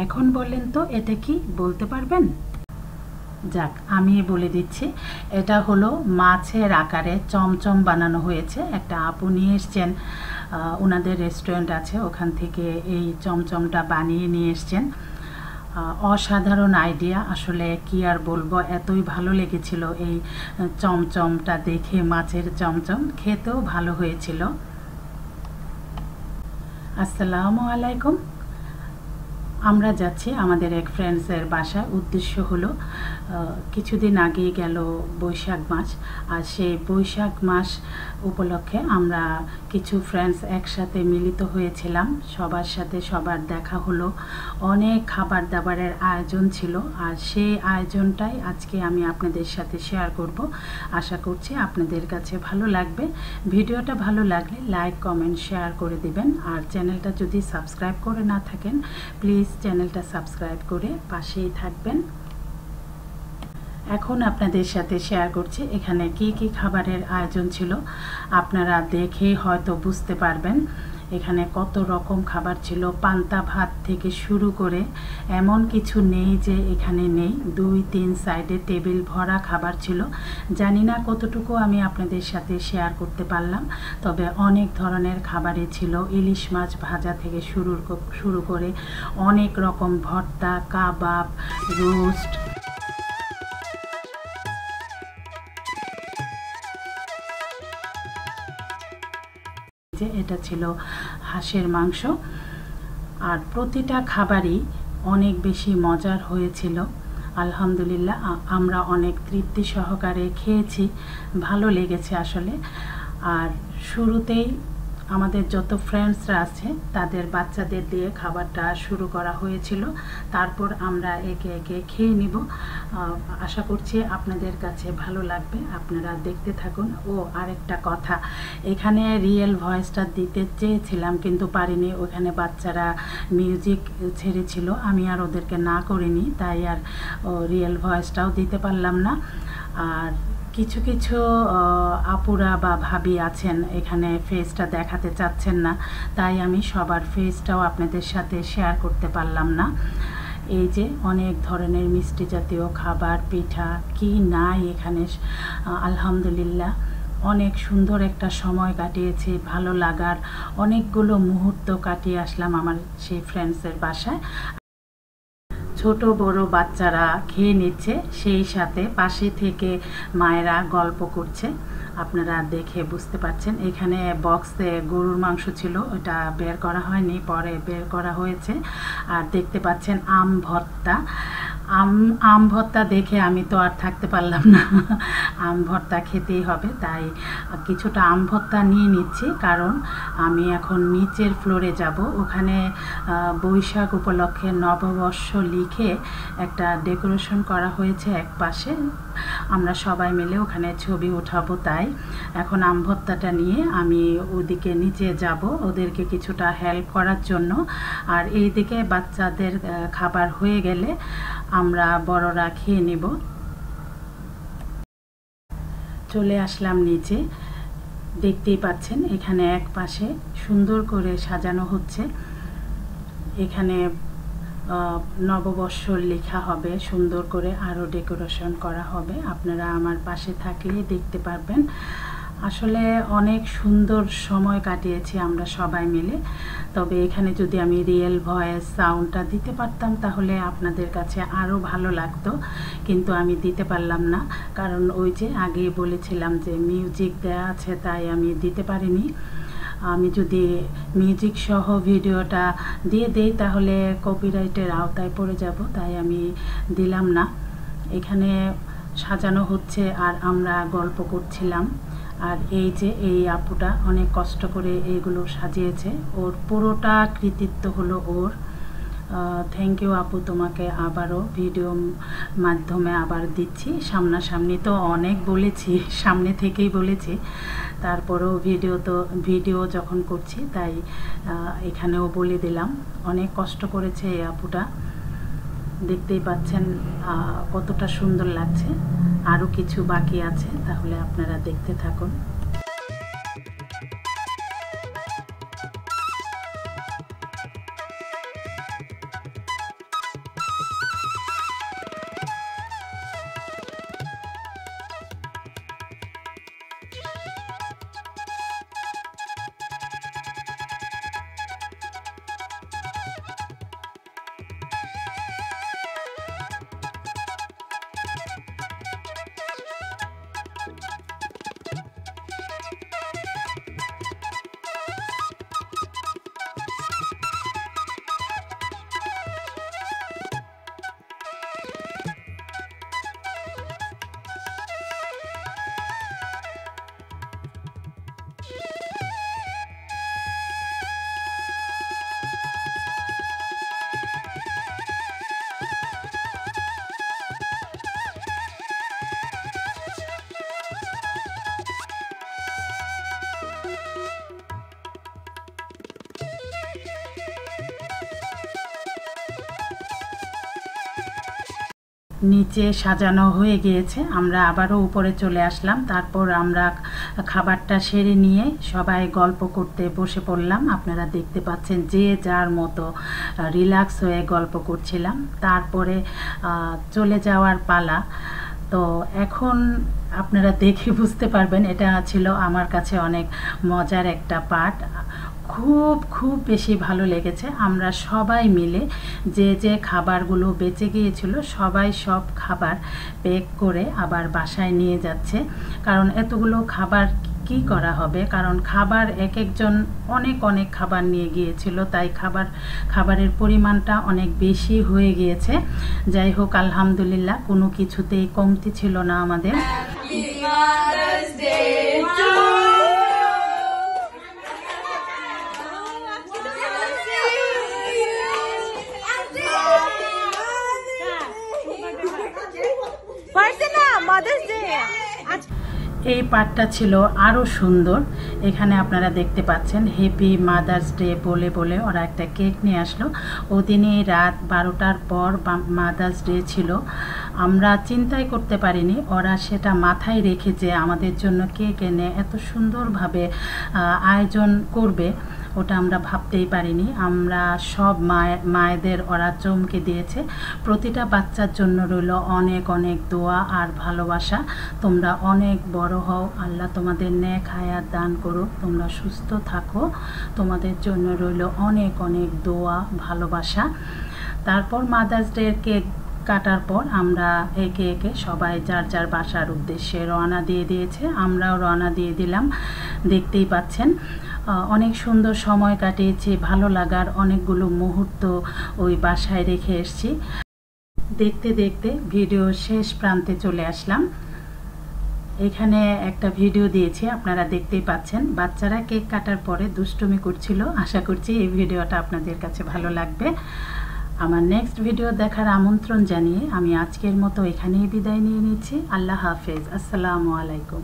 এখন বলেন তো এটা কি বলতে পারবেন? যাক, আমি বলে দিচ্ছি। এটা হলো মাছের আকারে চমচম বানানো হয়েছে। একটা আপু নিয়ে এসছেন, ওনাদের রেস্টুরেন্ট আছে, ওখান থেকে এই চমচমটা বানিয়ে নিয়ে এসছেন। অসাধারণ আইডিয়া, আসলে কি আর বলবো, এতই ভালো লেগেছিল এই চমচমটা দেখে। মাছের চমচম খেতেও ভালো হয়েছিল। আসসালামু আলাইকুম। আমরা যাচ্ছি আমাদের এক ফ্রেন্ডসের বাসায়। উদ্দেশ্য হলো কিছুদিন আগেই গেল বৈশাখ মাস, আর সেই বৈশাখ মাস উপলক্ষে আমরা কিছু ফ্রেন্ডস একসাথে মিলিত হয়েছিলাম। সবার সাথে সবার দেখা হলো, অনেক খাবার দাবারের আয়োজন ছিল, আর সেই আয়োজনটাই আজকে আমি আপনাদের সাথে শেয়ার করব। আশা করছি আপনাদের কাছে ভালো লাগবে। ভিডিওটা ভালো লাগলে লাইক কমেন্ট শেয়ার করে দিবেন, আর চ্যানেলটা যদি সাবস্ক্রাইব করে না থাকেন প্লিজ চ্যানেলটা সাবস্ক্রাইব করে পাশেই থাকবেন। এখন আপনাদের সাথে শেয়ার করছি এখানে কি কি খাবারের আয়োজন ছিল। আপনারা দেখেই হয়তো বুঝতে পারবেন এখানে কত রকম খাবার ছিল। পান্তা ভাত থেকে শুরু করে এমন কিছু নেই যে এখানে নেই। 2-3 সাইডে টেবিল ভরা খাবার ছিল। জানি না কতটুকু আমি আপনাদের সাথে শেয়ার করতে পারলাম, তবে অনেক ধরনের খাবারই ছিল। ইলিশ মাছ ভাজা থেকে শুরু করে অনেক রকম ভর্তা, কাবাব, রোস্ট। যে এটা ছিল হাঁসের মাংস, আর প্রতিটা খাবারই অনেক বেশি মজার হয়েছিল। আলহামদুলিল্লাহ, আমরা অনেক তৃপ্তি সহকারে খেয়েছি, ভালো লেগেছে আসলে। আর শুরুতেই আমাদের যত ফ্রেন্ডসরা আছে তাদের বাচ্চাদের দিয়ে খাবারটা শুরু করা হয়েছিল, তারপর আমরা একে একে খেয়ে নিব। আশা করছি আপনাদের কাছে ভালো লাগবে, আপনারা দেখতে থাকুন। ও আরেকটা কথা, এখানে রিয়েল ভয়েসটা দিতে চেয়েছিলাম কিন্তু পারিনি, ওখানে বাচ্চারা মিউজিক ছেড়েছিল, আমি আর ওদেরকে না করিনি, তাই আর রিয়েল ভয়েসটাও দিতে পারলাম না। আর কিছু কিছু আপুরা বা ভাবি আছেন এখানে ফেসটা দেখাতে চাচ্ছেন না, তাই আমি সবার ফেসটাও আপনাদের সাথে শেয়ার করতে পারলাম না। এই যে অনেক ধরনের মিষ্টি জাতীয় খাবার, পিঠা, কি নাই এখানে। আলহামদুলিল্লাহ, অনেক সুন্দর একটা সময় কাটিয়েছি, ভালো লাগার অনেকগুলো মুহূর্ত কাটিয়ে আসলাম আমার সেই ফ্রেন্ডসের বাসায়। ছোট বড় বাচ্চারা খেয়ে নিচ্ছে, সেই সাথে পাশে থেকে মায়েরা গল্প করছে। আপনারা দেখে বুঝতে পারছেন এখানে বক্সে গরুর মাংস ছিল, ওটা বের করা হয়নি, পরে বের করা হয়েছে। আর দেখতে পাচ্ছেন আম ভর্তা। আম ভর্তা দেখে আমি তো আর থাকতে পারলাম না, আম ভর্তা খেতেই হবে, তাই কিছুটা আম ভর্তা নিয়ে নিচ্ছি। কারণ আমি এখন নিচের ফ্লোরে যাব, ওখানে বৈশাখ উপলক্ষে নববর্ষ লিখে একটা ডেকোরেশন করা হয়েছে এক পাশে, আমরা সবাই মিলে ওখানে ছবি উঠাবো। তাই এখন আম ভর্তাটা নিয়ে আমি ওদিকে নিচে যাব ওদেরকে কিছুটা হেল্প করার জন্য। আর এইদিকে বাচ্চাদের খাবার হয়ে গেলে আমরা বড়রা খেয়ে নিব। চলে আসলাম নিচে, দেখতেই পাচ্ছেন এখানে এক পাশে সুন্দর করে সাজানো হচ্ছে। এখানে নববর্ষ লেখা হবে সুন্দর করে, আরও ডেকোরেশন করা হবে। আপনারা আমার পাশে থাকলে দেখতে পারবেন। আসলে অনেক সুন্দর সময় কাটিয়েছি আমরা সবাই মিলে। তবে এখানে যদি আমি রিয়েল ভয়েস সাউন্ডটা দিতে পারতাম তাহলে আপনাদের কাছে আরও ভালো লাগতো, কিন্তু আমি দিতে পারলাম না, কারণ ওই যে আগেই বলেছিলাম যে মিউজিক দেয়া আছে, তাই আমি দিতে পারিনি। আমি যদি মিউজিক সহ ভিডিওটা দিয়ে দেই তাহলে কপিরাইটের আওতায় পড়ে যাব, তাই আমি দিলাম না। এখানে সাজানো হচ্ছে আর আমরা গল্প করছিলাম। আর এই যে এই আপুটা অনেক কষ্ট করে এইগুলো সাজিয়েছে, ওর পুরোটা কৃতিত্ব হলো ওর। থ্যাংক ইউ আপু, তোমাকে আবারও ভিডিও মাধ্যমে আবার দিচ্ছি। সামনাসামনি তো অনেক বলেছি, সামনে থেকেই বলেছি, তারপরেও ভিডিও যখন করছি তাই এখানেও বলে দিলাম। অনেক কষ্ট করেছে এই আপুটা, দেখতেই পাচ্ছেন কতটা সুন্দর লাগছে। আরও কিছু বাকি আছে, তাহলে আপনারা দেখতে থাকুন। নিচে সাজানো হয়ে গিয়েছে। আমরা আবারও উপরে চলে আসলাম। তারপর আমরা খাবারটা সেরে নিয়ে সবাই গল্প করতে বসে পড়লাম। আপনারা দেখতে পাচ্ছেন যে যার মতো রিল্যাক্স হয়ে গল্প করছিলাম। তারপরে চলে যাওয়ার পালা। তো এখন আপনারা দেখে বুঝতে পারবেন এটা ছিল আমার কাছে অনেক মজার একটা পার্ট। খুব বেশি ভালো লেগেছে। আমরা সবাই মিলে যে খাবারগুলো বেঁচে গিয়েছিল সবাই সব খাবার প্যাক করে আবার বাসায় নিয়ে যাচ্ছে। কারণ এতগুলো খাবার কি করা হবে, কারণ খাবার এক একজন অনেক খাবার নিয়ে গিয়েছিল, তাই খাবারের পরিমাণটা অনেক বেশি হয়ে গিয়েছে। যাই হোক, আলহামদুলিল্লাহ কোনো কিছুতেই কমতি ছিল না আমাদের। এই পার্টটা ছিল আরও সুন্দর। এখানে আপনারা দেখতে পাচ্ছেন হ্যাপি মাদার্স ডে বলে বলে ওরা একটা কেক নিয়ে আসলো। ওদিনই রাত 12টার পর মাদার্স ডে ছিল। আমরা চিন্তাই করতে পারিনি ওরা সেটা মাথায় রেখে যে আমাদের জন্য কেক এনে এত সুন্দরভাবে আয়োজন করবে, ওটা আমরা ভাবতেই পারিনি। আমরা সব মায়েদের ওরা চমকে দিয়েছে। প্রতিটা বাচ্চার জন্য রইল অনেক দোয়া আর ভালোবাসা। তোমরা অনেক বড় হও, আল্লাহ তোমাদের নেক হায়াত দান করো, তোমরা সুস্থ থাকো, তোমাদের জন্য রইল অনেক দোয়া ভালোবাসা। তারপর মাদার্স ডে কেক কাটার পর আমরা একে একে সবাই যার বাসার উদ্দেশ্যে রওনা দিয়ে দিয়েছে। আমরাও রওনা দিয়ে দিলাম। দেখতেই পাচ্ছেন অনেক সুন্দর সময় কাটিয়েছি, ভালো লাগার অনেকগুলো মুহূর্ত ওই বাসায় রেখে এসেছি। দেখতে দেখতে ভিডিও শেষ প্রান্তে চলে আসলাম। এখানে একটা ভিডিও দিয়েছি, আপনারা দেখতেই পাচ্ছেন। বাচ্চারা কেক কাটার পরে দুষ্টুমি করছিল। আশা করছি এই ভিডিওটা আপনাদের কাছে ভালো লাগবে। আমার নেক্সট ভিডিও দেখার আমন্ত্রণ জানিয়ে আমি আজকের মতো এখানেই বিদায় নিয়ে নিচ্ছি। আল্লাহ হাফেজ। আসসালামু আলাইকুম।